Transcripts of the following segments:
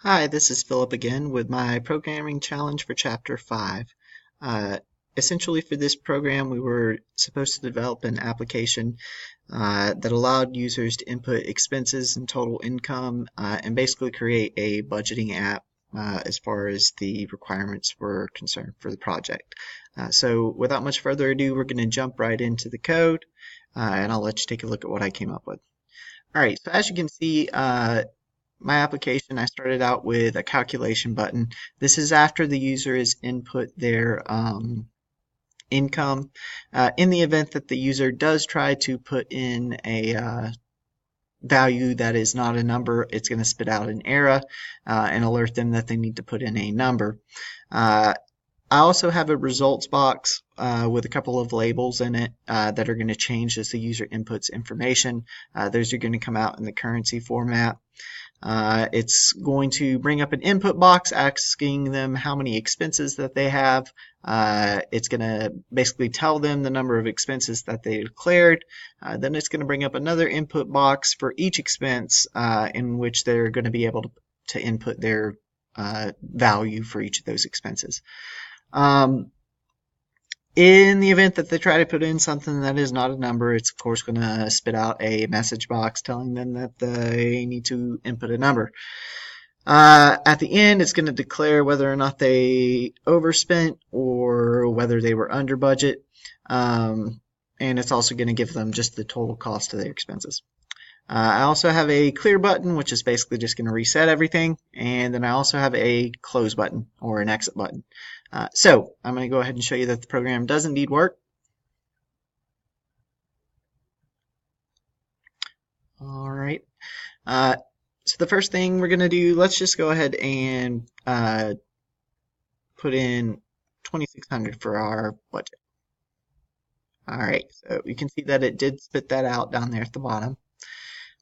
Hi, this is Philip again with my programming challenge for Chapter 5. Uh, Essentially, for this program, we were supposed to develop an application that allowed users to input expenses and total income and basically create a budgeting app as far as the requirements were concerned for the project. So, without much further ado, we're going to jump right into the code and I'll let you take a look at what I came up with. All right, so as you can see, my application, I started out with a calculation button. This is after the user has input their income. In the event that the user does try to put in a value that is not a number, it's going to spit out an error and alert them that they need to put in a number. I also have a results box with a couple of labels in it that are going to change as the user inputs information. Those are going to come out in the currency format. It's going to bring up an input box asking them how many expenses that they have. It's going to basically tell them the number of expenses that they declared. Then it's going to bring up another input box for each expense in which they're going to be able to input their value for each of those expenses. In the event that they try to put in something that is not a number, it's of course going to spit out a message box telling them that they need to input a number. At the end, it's going to declare whether or not they overspent or whether they were under budget. And it's also going to give them just the total cost of their expenses. I also have a clear button, which is basically just going to reset everything. And then I also have a close button or an exit button. So I'm going to go ahead and show you that the program does indeed work. All right. So the first thing we're going to do, let's just go ahead and put in 2,600 for our budget. All right, so you can see that it did spit that out down there at the bottom.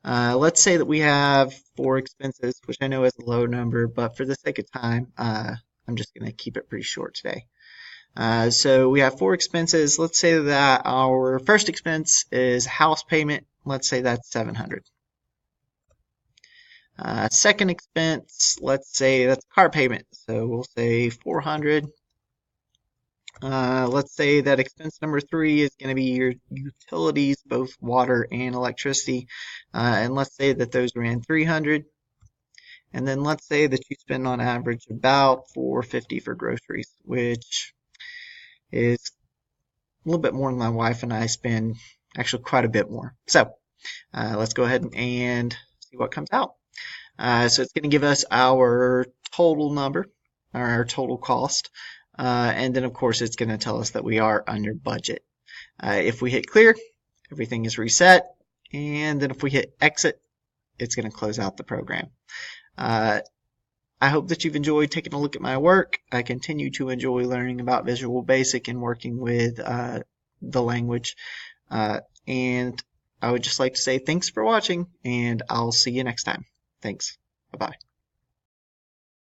Let's say that we have 4 expenses, which I know is a low number, but for the sake of time, I'm just going to keep it pretty short today. So we have 4 expenses. Let's say that our first expense is house payment. Let's say that's 700. Second expense, let's say that's car payment. So we'll say 400. Let's say that expense number 3 is going to be your utilities, both water and electricity. And let's say that those ran 300. And then let's say that you spend on average about 450 for groceries, which is a little bit more than my wife and I spend, actually quite a bit more. So let's go ahead and see what comes out. So it's going to give us our total number, or our total cost. And then, of course, it's going to tell us that we are under budget. If we hit clear, everything is reset. And then if we hit exit, it's going to close out the program. I hope that you've enjoyed taking a look at my work. I continue to enjoy learning about Visual Basic and working with the language. And I would just like to say thanks for watching, and I'll see you next time. Thanks. Bye-bye.